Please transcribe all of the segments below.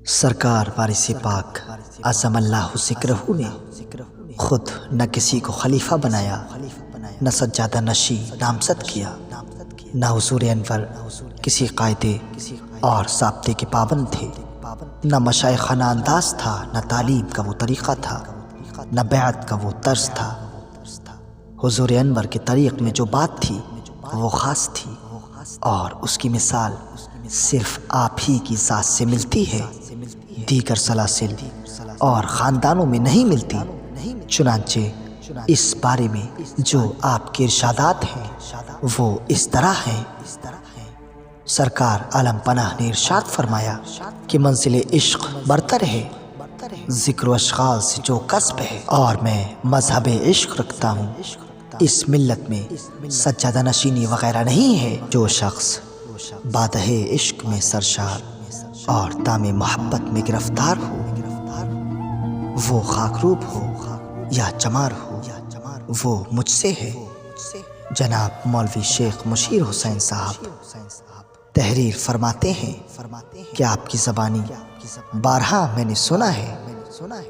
سرکار وارث پاک اعظم اللہ ذکرہ نے خود نہ کسی کو خلیفہ بنایا، نہ سجادہ نشی نامزد کیا، نہ حضور انور کسی قاعدے اور ضابطے کے پابند تھے، نہ مشائخانہ انداز تھا، نہ تعلیم کا وہ طریقہ تھا، نہ بیعت کا وہ طرز تھا۔ حضور انور کے طریق میں جو بات تھی وہ خاص تھی، اور اس کی مثال صرف آپ ہی کی ذات سے ملتی ہے، دیگر سلاسل اور خاندانوں میں نہیں ملتی۔ چنانچہ اس بارے میں جو آپ کے ارشادات ہیں وہ اس طرح ہیں۔ سرکار عالم پناہ نے ارشاد فرمایا کہ منزل عشق برتر ہے، ذکر و اشغال سے جو کسب ہے، اور میں مذہب عشق رکھتا ہوں۔ اس ملت میں سجادہ نشینی وغیرہ نہیں ہے۔ جو شخص بادہ عشق میں سرشار اور دام محبت میں گرفتار ہو، وہ خاکروب ہو یا چمار ہو، وہ مجھ سے ہے۔ جناب مولوی شیخ مشیر حسین صاحب تحریر فرماتے ہیں کہ آپ کی زبانی بارہا میں نے سنا ہے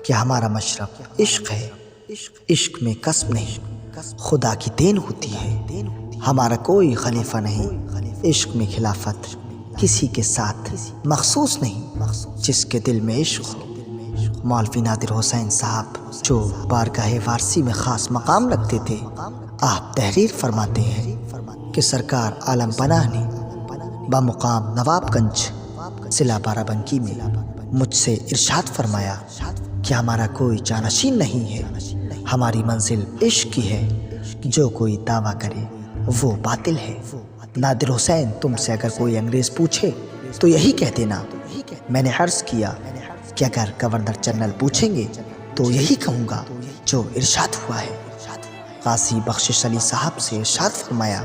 کہ ہمارا مشرب عشق ہے، عشق میں کسب نہیں، خدا کی دین ہوتی ہے۔ ہمارا کوئی خلیفہ نہیں، عشق میں خلافت کسی کے ساتھ مخصوص نہیں، جس کے دل میں عشق ہو۔ مولوی نادر حسین صاحب جو بارگاہ وارسی میں خاص مقام رکھتے تھے، آپ تحریر فرماتے ہیں کہ سرکار عالم پناہ نے بمقام نواب گنج ضلع بارہ بنکی میں مجھ سے ارشاد فرمایا کہ ہمارا کوئی جانشین نہیں ہے، ہماری منزل عشق کی ہے، جو کوئی دعویٰ کرے وہ باطل ہے۔ نادر حسین، تم سے اگر کوئی انگریز پوچھے تو یہی کہہ دینا۔ میں نے عرض کیا کہ اگر گورنر جنرل پوچھیں گے تو یہی کہوں گا جو ارشاد ہوا ہے۔ غازی بخشش علی صاحب سے ارشاد فرمایا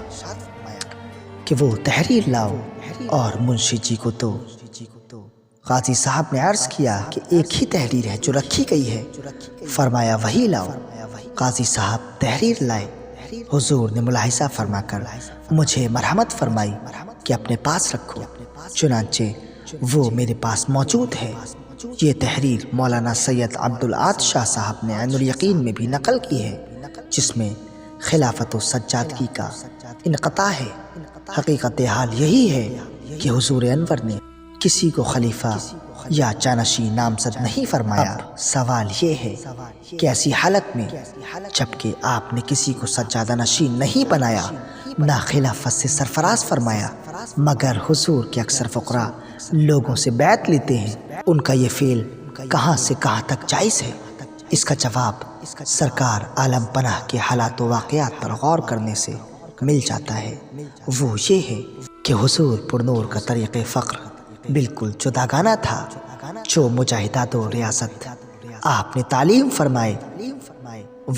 کہ وہ تحریر لاؤ اور منشی جی کو دو۔ غازی صاحب نے عرض کیا کہ ایک ہی تحریر ہے جو رکھی گئی ہے، فرمایا وہی لاؤ۔ غازی صاحب تحریر لائے۔ حضور نے ملاحظہ فرما کر مجھے مرحمت فرمائی کہ اپنے پاس رکھو، چنانچہ وہ میرے پاس موجود ہے۔ یہ تحریر مولانا سید عبدالعاد شاہ صاحب نے عین الیقین میں بھی نقل کی ہے، جس میں خلافت و سجادگی کا انقطاع ہے۔ حقیقت حال یہی ہے کہ حضور انور نے کسی کو خلیفہ یا جانشین نامزد نہیں فرمایا۔ سوال یہ ہے کہ ایسی حالت میں جبکہ آپ نے کسی کو سجادہ نشین نہیں بنایا، نہ خلافت سے سرفراز فرمایا، مگر حضور کے اکثر فقراء لوگوں سے بیعت لیتے ہیں، ان کا یہ فعل کہاں سے کہاں تک جائز ہے؟ اس کا جواب سرکار عالم پناہ کے حالات و واقعات پر غور کرنے سے مل جاتا ہے۔ وہ یہ ہے کہ حضور پرنور کا طریق فقر بالکل جداگانہ تھا۔ جو مجاہدات و ریاست آپ نے تعلیم فرمائے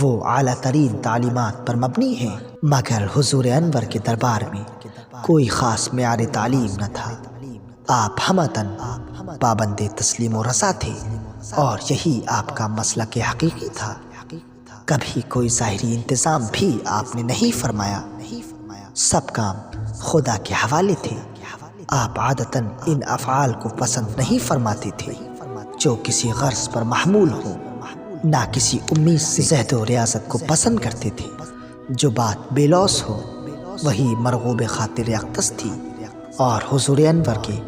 وہ اعلیٰ ترین تعلیمات پر مبنی ہیں، مگر حضور انور کے دربار میں کوئی خاص معیار تعلیم نہ تھا۔ آپ ہمتاً پابند تسلیم و رضا تھے، اور یہی آپ کا مسلک حقیقی تھا۔ کبھی کوئی ظاہری انتظام بھی آپ نے نہیں فرمایا، سب کام خدا کے حوالے تھے۔ آپ عادتاً ان افعال کو پسند نہیں فرماتے تھے جو کسی غرض پر محمول ہو، نہ کسی امید سے زہد و ریاضت کو پسند کرتے تھے۔ جو بات بے لوث ہو وہی مرغوب خاطر اقدس تھی، اور حضور انور کے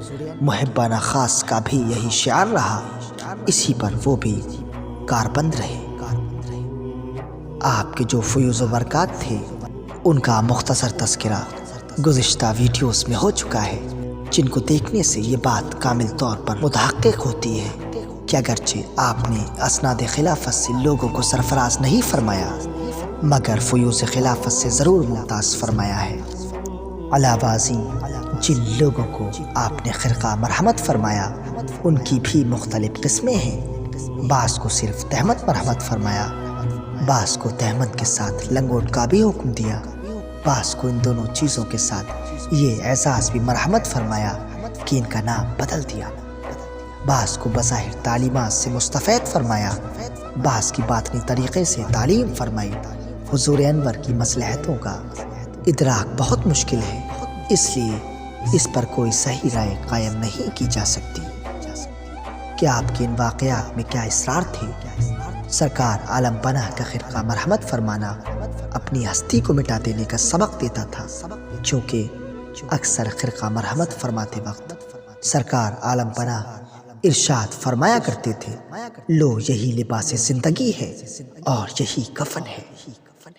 محبانہ خاص کا بھی یہی شعار رہا، اسی پر وہ بھی کاربند رہے۔ آپ کے جو فیوز و برکات تھے ان کا مختصر تذکرہ گزشتہ ویڈیوز میں ہو چکا ہے، جن کو دیکھنے سے یہ بات کامل طور پر متحقق ہوتی ہے کہ اگرچہ آپ نے اسناد خلافت سے لوگوں کو سرفراز نہیں فرمایا، مگر فیوز خلافت سے ضرور ممتاز فرمایا ہے۔ علاوہ ازیں جن لوگوں کو آپ نے خرقہ مرحمت فرمایا ان کی بھی مختلف قسمیں ہیں۔ بعض کو صرف تہمت مرحمت فرمایا، بعض کو تہمت کے ساتھ لنگوٹ کا بھی حکم دیا، بعض کو ان دونوں چیزوں کے ساتھ یہ اعزاز بھی مرحمت فرمایا کہ ان کا نام بدل دیا، بعض کو بظاہر تعلیمات سے مستفید فرمایا، بعض کی باطنی طریقے سے تعلیم فرمائی۔ حضور انور کی مصلحتوں کا ادراک بہت مشکل ہے، اس لیے اس پر کوئی صحیح رائے قائم نہیں کی جا سکتی کہ آپ کے ان واقعات میں کیا اسرار تھے۔ سرکار عالم پناہ کا خرقہ مرحمت فرمانا اپنی ہستی کو مٹا دینے کا سبق دیتا تھا، چونکہ اکثر خرقہ مرحمت فرماتے وقت سرکار عالم پناہ ارشاد فرمایا کرتے تھے، لو یہی لباس زندگی ہے اور یہی کفن ہے۔